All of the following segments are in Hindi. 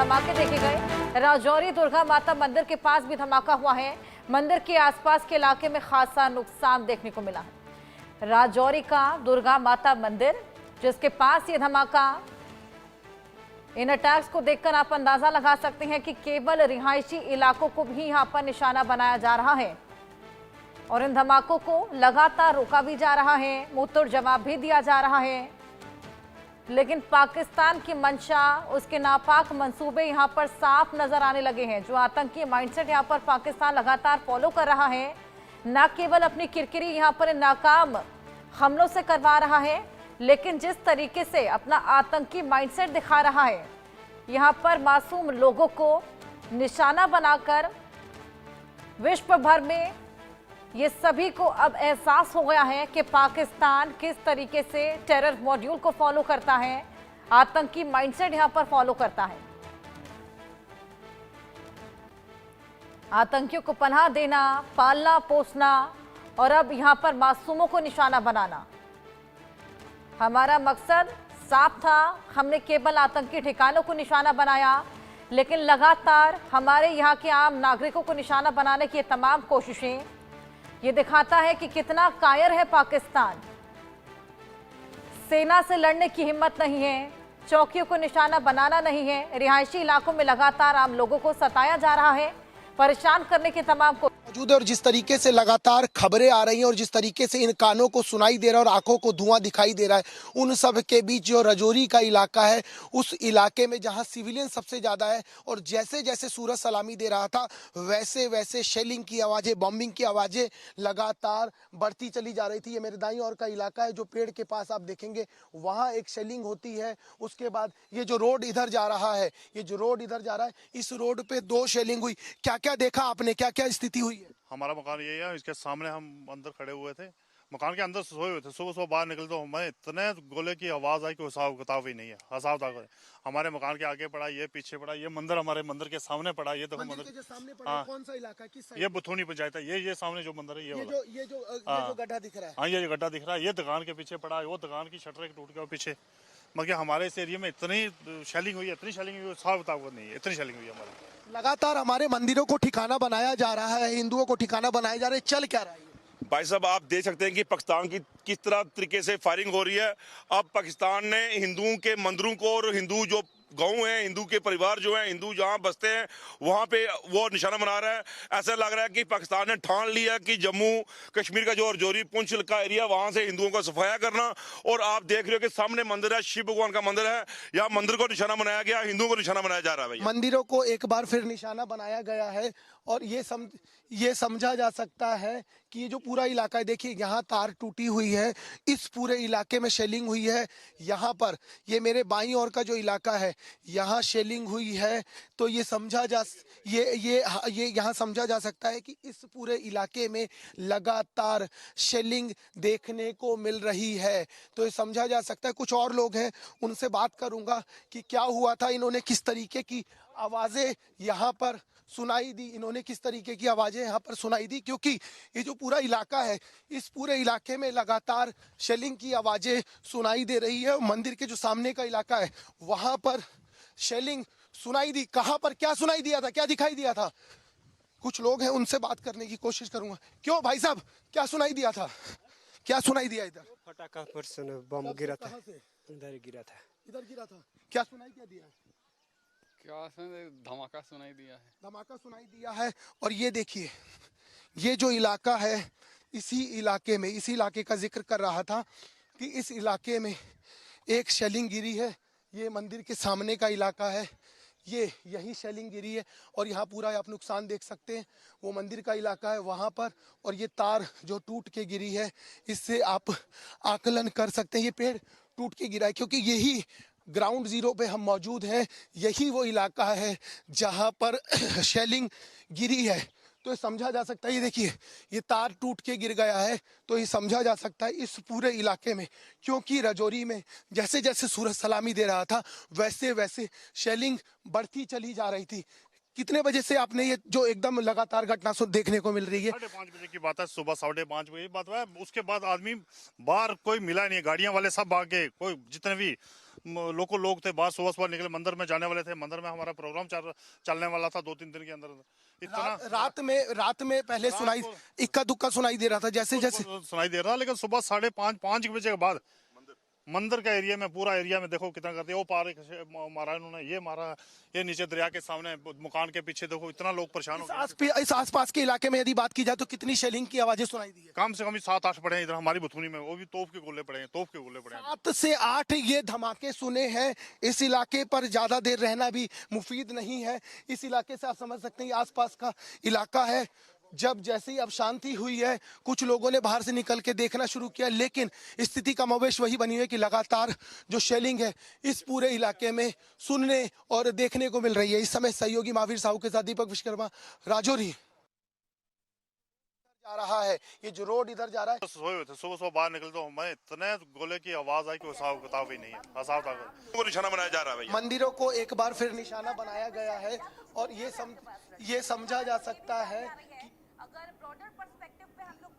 धमाके देखे गए। राजौरी दुर्गा माता मंदिर के पास भी धमाका हुआ है। मंदिर के आसपास के इलाके में खासा नुकसान देखने को मिला है। राजौरी का दुर्गा माता मंदिर जिसके पास ये धमाका, इन अटैक्स को देखकर आप अंदाजा लगा सकते हैं कि केवल रिहायशी इलाकों को भी यहां पर निशाना बनाया जा रहा है और इन धमाकों को लगातार रोका भी जा रहा है, मुंहतोड़ जवाब भी दिया जा रहा है। लेकिन पाकिस्तान की मंशा, उसके नापाक मंसूबे यहां पर साफ नजर आने लगे हैं। जो आतंकी माइंडसेट यहां पर पाकिस्तान लगातार फॉलो कर रहा है, न केवल अपनी किरकिरी यहां पर नाकाम हमलों से करवा रहा है, लेकिन जिस तरीके से अपना आतंकी माइंडसेट दिखा रहा है, यहां पर मासूम लोगों को निशाना बनाकर विश्व भर में ये सभी को अब एहसास हो गया है कि पाकिस्तान किस तरीके से टेरर मॉड्यूल को फॉलो करता है, आतंकी माइंडसेट यहां पर फॉलो करता है। आतंकियों को पनाह देना, पालना पोसना और अब यहां पर मासूमों को निशाना बनाना। हमारा मकसद साफ था, हमने केवल आतंकी ठिकानों को निशाना बनाया, लेकिन लगातार हमारे यहां के आम नागरिकों को निशाना बनाने की ये तमाम कोशिशें, ये दिखाता है कि कितना कायर है पाकिस्तान। सेना से लड़ने की हिम्मत नहीं है, चौकियों को निशाना बनाना नहीं है। रिहायशी इलाकों में लगातार आम लोगों को सताया जा रहा है, परेशान करने की तमाम मौजूद है। और जिस तरीके से लगातार खबरें आ रही हैं और जिस तरीके से इन कानों को सुनाई दे रहा है और आंखों को धुआं दिखाई दे रहा है, उन सब के बीच जो राजौरी का इलाका है, उस इलाके में जहां सिविलियन सबसे ज्यादा है और जैसे जैसे सूरज सलामी दे रहा था, वैसे वैसे शेलिंग की आवाजें, बॉम्बिंग की आवाजें लगातार बढ़ती चली जा रही थी। ये मेरे दाईं ओर का इलाका है, जो पेड़ के पास आप देखेंगे वहां एक शेलिंग होती है। उसके बाद ये जो रोड इधर जा रहा है, ये जो रोड इधर जा रहा है, इस रोड पे 2 शेलिंग हुई। क्या क्या देखा आपने, क्या क्या स्थिति हुई है? हमारा मकान यही है, इसके सामने हम अंदर खड़े हुए थे, मकान के अंदर सोए हुए थे। सुबह सुबह बाहर निकले तो हमें इतने गोले की आवाज आई कि हिसाब किताब ही नहीं है। हिसाब किताब हमारे मकान के आगे पड़ा, ये पीछे पड़ा, ये मंदिर हमारे मंदिर के सामने पड़ा। ये देखो मंदिर के सामने पड़ा। कौन सा इलाका, किस साइड? ये बुथोनी पंचायत है। ये सामने जो मंदिर है, ये जो गड्ढा दिख रहा है। हाँ, ये जो गड्ढा दिख रहा है, ये दुकान के पीछे पड़ा है। वो दुकान की शटर टूट गया पीछे। मगर हमारे इस एरिया में इतनी शेलिंग हुई, इतनी शेलिंग हुई, हिसाब किताब नहीं है, इतनी शेलिंग हुई हमारी। लगातार हमारे मंदिरों को ठिकाना बनाया जा रहा है, हिंदुओं को ठिकाना बनाया जा रहा है, चल क्या रहा है? भाई साहब, आप देख सकते हैं कि पाकिस्तान की किस तरह तरीके से फायरिंग हो रही है। अब पाकिस्तान ने हिंदुओं के मंदिरों को और हिंदू जो गांव हैं, हिंदू के परिवार जो हैं, हिंदू जहां बसते हैं, वहां पे वो निशाना बना रहा है। ऐसा लग रहा है कि पाकिस्तान ने ठान लिया कि जम्मू कश्मीर का जो राजौरी पुंछ का एरिया, वहां से हिंदुओं का सफाया करना। और आप देख रहे हो कि सामने मंदिर है, शिव भगवान का मंदिर है, यहाँ मंदिर को निशाना बनाया गया, हिंदुओं को निशाना बनाया जा रहा है। मंदिरों को एक बार फिर निशाना बनाया गया है और ये समझा जा सकता है कि ये जो पूरा इलाका है, देखिए यहाँ तार टूटी हुई है, इस पूरे इलाके में शेलिंग हुई है। यहाँ पर ये मेरे बाईं ओर का जो इलाका है, यहाँ शेलिंग हुई है। तो ये यहाँ समझा जा सकता है कि इस पूरे इलाके में लगातार शेलिंग देखने को मिल रही है। तो ये समझा जा सकता है। कुछ और लोग हैं, उनसे बात करूंगा कि क्या हुआ था, इन्होंने किस तरीके की आवाजें यहाँ पर सुनाई दी, इन्होंने किस तरीके की आवाजें यहाँ पर सुनाई दी, क्योंकि ये जो पूरा इलाका है, इस पूरे इलाके में लगातार शेलिंग की आवाजें सुनाई दे रही है। मंदिर के जो सामने का इलाका है, वहां पर शेलिंग सुनाई दी। कहां पर क्या सुनाई दिया था, क्या दिखाई दिया था? कुछ लोग हैं, उनसे बात करने की कोशिश करूंगा। क्यों भाई साहब, क्या सुनाई दिया था, क्या सुनाई दिया? इधर फटाका पर बम गिरा था, इधर गिरा था, इधर गिरा था। क्या सुनाई क्या दिया? क्या धमाका सुनाई दिया है, धमाका सुनाई दिया है। और ये देखिए, ये जो इलाका है, इसी इलाके का जिक्र कर रहा था कि इस इलाके में एक शेलिंग गिरी है। ये मंदिर के सामने का इलाका है, ये यही शेलिंग गिरी है और यहाँ पूरा आप नुकसान देख सकते हैं। वो मंदिर का इलाका है वहाँ पर, और ये तार जो टूट के गिरी है, इससे आप आकलन कर सकते हैं ये पेड़ टूट के गिरा है, क्योंकि यही ग्राउंड जीरो पे हम मौजूद हैं। यही वो इलाका है जहाँ पर शेलिंग गिरी है। तो ये समझा जा सकता है, ये देखिए ये तार टूट के गिर गया है। तो ये समझा जा सकता है इस पूरे इलाके में, क्योंकि राजौरी में जैसे जैसे सूरज सलामी दे रहा था, वैसे वैसे शेलिंग बढ़ती चली जा रही थी। कितने बजे से आपने ये जो एकदम लगातार घटना देखने को मिल रही है? 5:30 बजे की बात है, सुबह 5:30 बजे की बात है। उसके बाद आदमी बाहर कोई मिला नहीं, गाड़ियां वाले सब भागे, कोई जितने भी लोग थे बाहर सुबह निकले, मंदिर में जाने वाले थे। मंदिर में हमारा प्रोग्राम चलने वाला था 2-3 दिन के अंदर। इतना रात में पहले सुनाई इक्का दुक्का सुनाई दे रहा था, जैसे सुनाई दे रहा था, लेकिन सुबह 5:30 बजे के बाद मंदिर का एरिया में, पूरा एरिया में देखो कितना करते हैं। वो पार मारा इन्होंने, ये मारा, ये नीचे दरिया के सामने मकान के पीछे देखो, इतना लोग परेशान हो गए। इस आसपास के इलाके में यदि बात की जाए तो कितनी शेलिंग की आवाजें सुनाई दी है? कम से कम 7-8 पड़े हैं इधर हमारी बुथुनी में, वो भी तोप के गोले पड़े हैं, 7 से 8 ये धमाके सुने हैं। इस इलाके पर ज्यादा देर रहना भी मुफीद नहीं है। इस इलाके से आप समझ सकते हैं आसपास का इलाका है। जब जैसे ही अब शांति हुई है, कुछ लोगों ने बाहर से निकल के देखना शुरू किया, लेकिन स्थिति का कमोबेश वही बनी हुई है कि लगातार जो शेलिंग है इस पूरे इलाके में सुनने और देखने को मिल रही है। इस समय सहयोगी महावीर साहू के साथ दीपक विश्वकर्मा, राजौरी जा रहा है। ये जो रोड इधर जा रहा है, सोए हुए थे, सुबह बाहर निकले तो हमें इतने गोले की आवाज आई कि हिसाब किताब ही नहीं है। को निशाना बनाया जा रहा है भैया। मंदिरों को एक बार फिर निशाना बनाया गया है और ये समझा जा सकता है कि अगर ब्रॉडर पर्सपेक्टिव पे हम लोग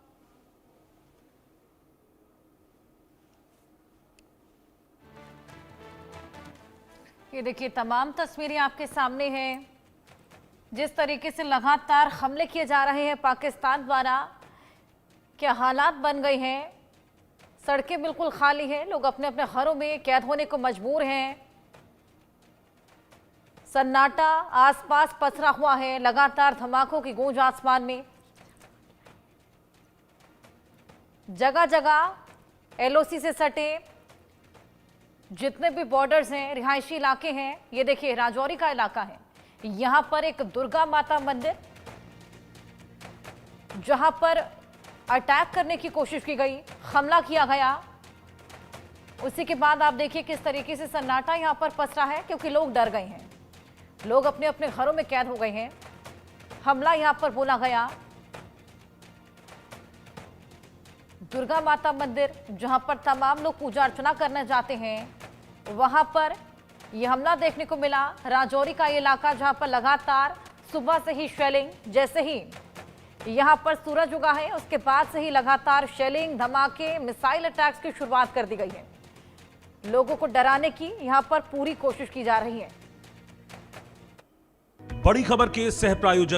ये देखिए, तमाम तस्वीरें आपके सामने हैं। जिस तरीके से लगातार हमले किए जा रहे हैं पाकिस्तान द्वारा, क्या हालात बन गए हैं। सड़कें बिल्कुल खाली हैं, लोग अपने अपने घरों में कैद होने को मजबूर हैं। सन्नाटा आसपास पसरा हुआ है, लगातार धमाकों की गूंज आसमान में। जगह जगह एलओसी से सटे जितने भी बॉर्डर्स हैं, रिहायशी इलाके हैं। ये देखिए, राजौरी का इलाका है। यहां पर एक दुर्गा माता मंदिर, जहां पर अटैक करने की कोशिश की गई, हमला किया गया। उसी के बाद आप देखिए किस तरीके से सन्नाटा यहां पर पसरा है, क्योंकि लोग डर गए हैं। लोग अपने अपने घरों में कैद हो गए हैं। हमला यहां पर बोला गया। दुर्गा माता मंदिर, जहां पर तमाम लोग पूजा अर्चना करने जाते हैं, वहां पर यह हमला देखने को मिला। राजौरी का ये इलाका, जहां पर लगातार सुबह से ही शेलिंग, जैसे ही यहां पर सूरज उगा है उसके बाद से ही लगातार शेलिंग, धमाके, मिसाइल अटैक्स की शुरुआत कर दी गई है। लोगों को डराने की यहां पर पूरी कोशिश की जा रही है। बड़ी खबर के सह प्रायोजक